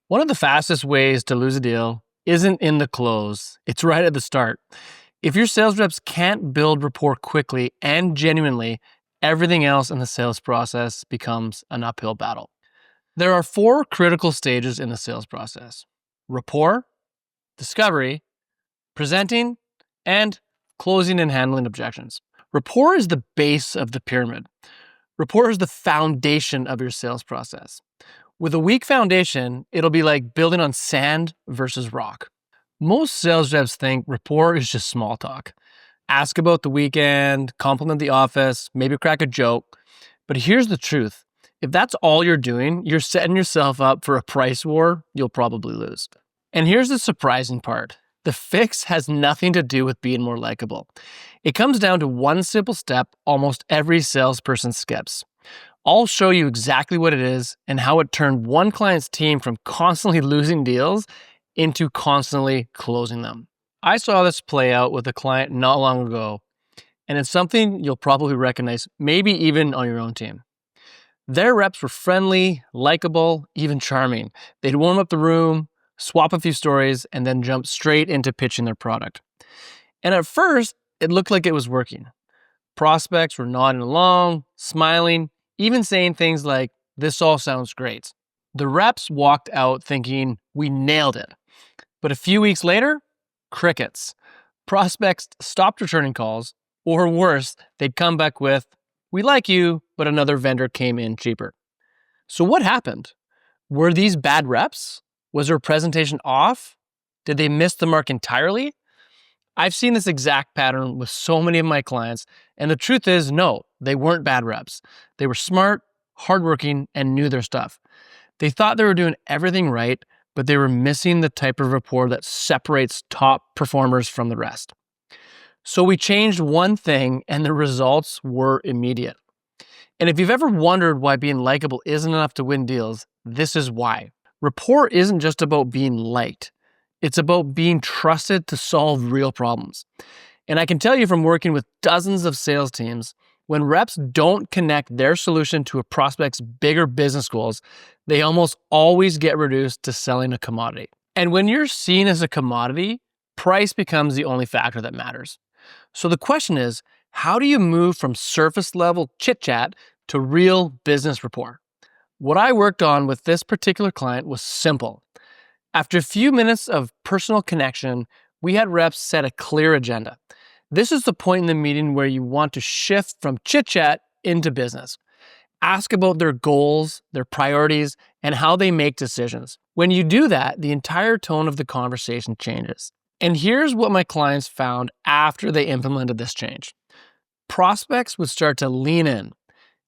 One of the fastest ways to lose a deal isn't in the close, it's right at the start. If your sales reps can't build rapport quickly and genuinely, everything else in the sales process becomes an uphill battle. There are four critical stages in the sales process: rapport, discovery, presenting, and closing and handling objections. Rapport is the base of the pyramid. Rapport is the foundation of your sales process. With a weak foundation, it'll be like building on sand versus rock. Most sales reps think rapport is just small talk. Ask about the weekend, compliment the office, maybe crack a joke. But here's the truth. If that's all you're doing, you're setting yourself up for a price war you'll probably lose. And here's the surprising part. The fix has nothing to do with being more likable. It comes down to one simple step almost every salesperson skips. I'll show you exactly what it is and how it turned one client's team from constantly losing deals into constantly closing them. I saw this play out with a client not long ago, and it's something you'll probably recognize, maybe even on your own team. Their reps were friendly, likable, even charming. They'd warm up the room, swap a few stories, and then jump straight into pitching their product. And at first, it looked like it was working. Prospects were nodding along, smiling, even saying things like, "This all sounds great." The reps walked out thinking, "We nailed it." But a few weeks later, crickets. Prospects stopped returning calls, or worse, they'd come back with, "We like you, but another vendor came in cheaper." So what happened? Were these bad reps? Was their presentation off? Did they miss the mark entirely? I've seen this exact pattern with so many of my clients, and the truth is, no, they weren't bad reps. They were smart, hardworking, and knew their stuff. They thought they were doing everything right, but they were missing the type of rapport that separates top performers from the rest. So we changed one thing, and the results were immediate. And if you've ever wondered why being likable isn't enough to win deals, this is why. Rapport isn't just about being liked. It's about being trusted to solve real problems. And I can tell you from working with dozens of sales teams, when reps don't connect their solution to a prospect's bigger business goals, they almost always get reduced to selling a commodity. And when you're seen as a commodity, price becomes the only factor that matters. So the question is, how do you move from surface level chit-chat to real business rapport? What I worked on with this particular client was simple. After a few minutes of personal connection, we had reps set a clear agenda. This is the point in the meeting where you want to shift from chit-chat into business. Ask about their goals, their priorities, and how they make decisions. When you do that, the entire tone of the conversation changes. And here's what my clients found after they implemented this change. Prospects would start to lean in.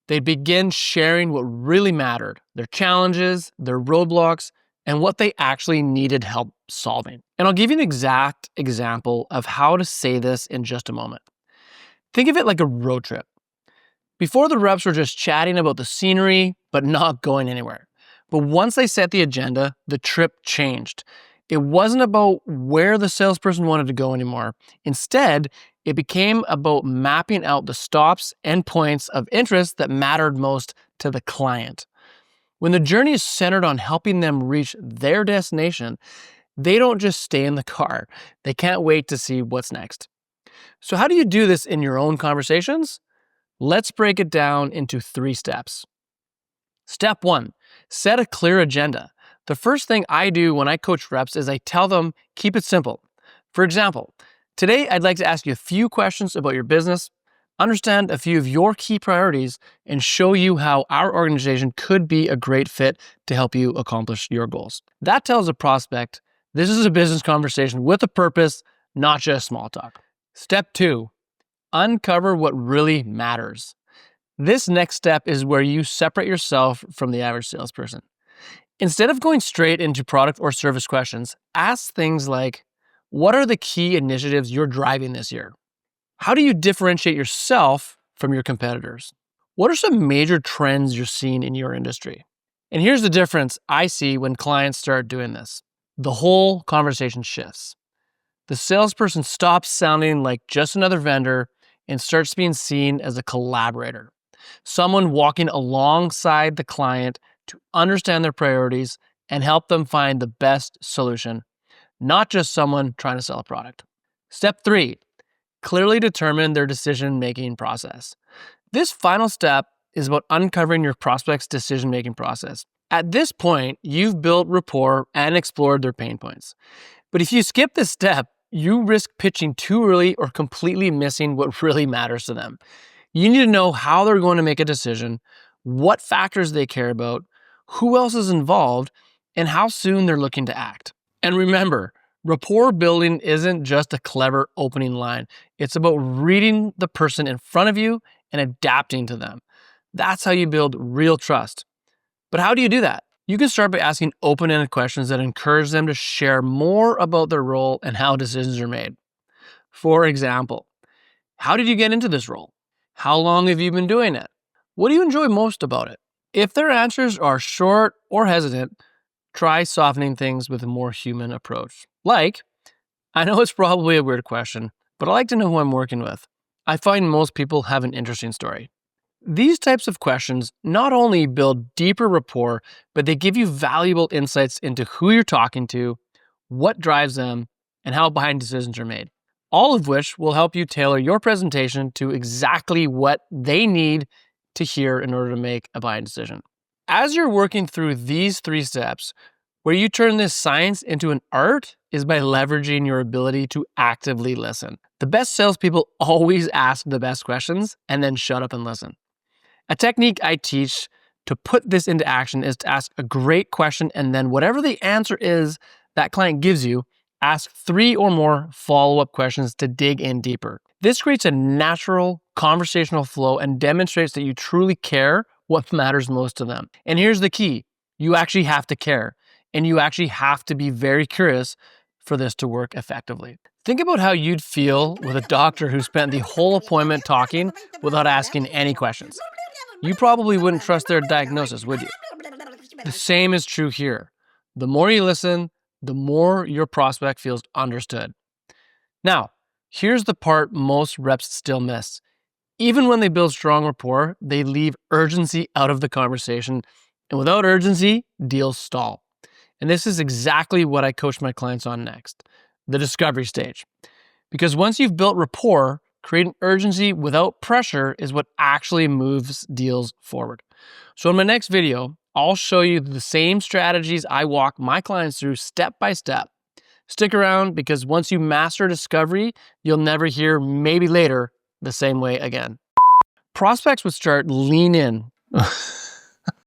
They'd begin sharing what really mattered, their challenges, their roadblocks, and what they actually needed help solving. And I'll give you an exact example of how to say this in just a moment. Think of it like a road trip. Before, the reps were just chatting about the scenery, but not going anywhere. But once they set the agenda, the trip changed. It wasn't about where the salesperson wanted to go anymore. Instead, it became about mapping out the stops and points of interest that mattered most to the client. When the journey is centered on helping them reach their destination, they don't just stay in the car. They can't wait to see what's next. So how do you do this in your own conversations? Let's break it down into 3 steps. Step 1, set a clear agenda. The first thing I do when I coach reps is I tell them, keep it simple. For example, today I'd like to ask you a few questions about your business, understand a few of your key priorities, and show you how our organization could be a great fit to help you accomplish your goals. That tells a prospect, this is a business conversation with a purpose, not just small talk. Step 2, uncover what really matters. This next step is where you separate yourself from the average salesperson. Instead of going straight into product or service questions, ask things like, what are the key initiatives you're driving this year? How do you differentiate yourself from your competitors? What are some major trends you're seeing in your industry? And here's the difference I see when clients start doing this. The whole conversation shifts. The salesperson stops sounding like just another vendor and starts being seen as a collaborator, someone walking alongside the client to understand their priorities and help them find the best solution, not just someone trying to sell a product. Step 3, clearly determine their decision-making process. This final step is about uncovering your prospect's decision-making process. At this point, you've built rapport and explored their pain points. But if you skip this step, you risk pitching too early or completely missing what really matters to them. You need to know how they're going to make a decision, what factors they care about, who else is involved, and how soon they're looking to act. And remember, rapport building isn't just a clever opening line. It's about reading the person in front of you and adapting to them. That's how you build real trust. But how do you do that? You can start by asking open-ended questions that encourage them to share more about their role and how decisions are made. For example, how did you get into this role? How long have you been doing it? What do you enjoy most about it? If their answers are short or hesitant, try softening things with a more human approach. Like, I know it's probably a weird question, but I like to know who I'm working with. I find most people have an interesting story. These types of questions not only build deeper rapport, but they give you valuable insights into who you're talking to, what drives them, and how buying decisions are made. All of which will help you tailor your presentation to exactly what they need to hear in order to make a buying decision. As you're working through these 3 steps, where you turn this science into an art is by leveraging your ability to actively listen. The best salespeople always ask the best questions and then shut up and listen. A technique I teach to put this into action is to ask a great question, and then whatever the answer is that client gives you, ask 3 or more follow-up questions to dig in deeper. This creates a natural conversational flow and demonstrates that you truly care what matters most to them. And here's the key. You actually have to care, and you actually have to be very curious for this to work effectively. Think about how you'd feel with a doctor who spent the whole appointment talking without asking any questions. You probably wouldn't trust their diagnosis, would you? The same is true here. The more you listen, the more your prospect feels understood. Now, here's the part most reps still miss. Even when they build strong rapport, they leave urgency out of the conversation. And without urgency, deals stall. And this is exactly what I coach my clients on next, the discovery stage. Because once you've built rapport, creating urgency without pressure is what actually moves deals forward. So in my next video, I'll show you the same strategies I walk my clients through step by step. Stick around, because once you master discovery, you'll never hear maybe later the same way again. Prospects would start lean in.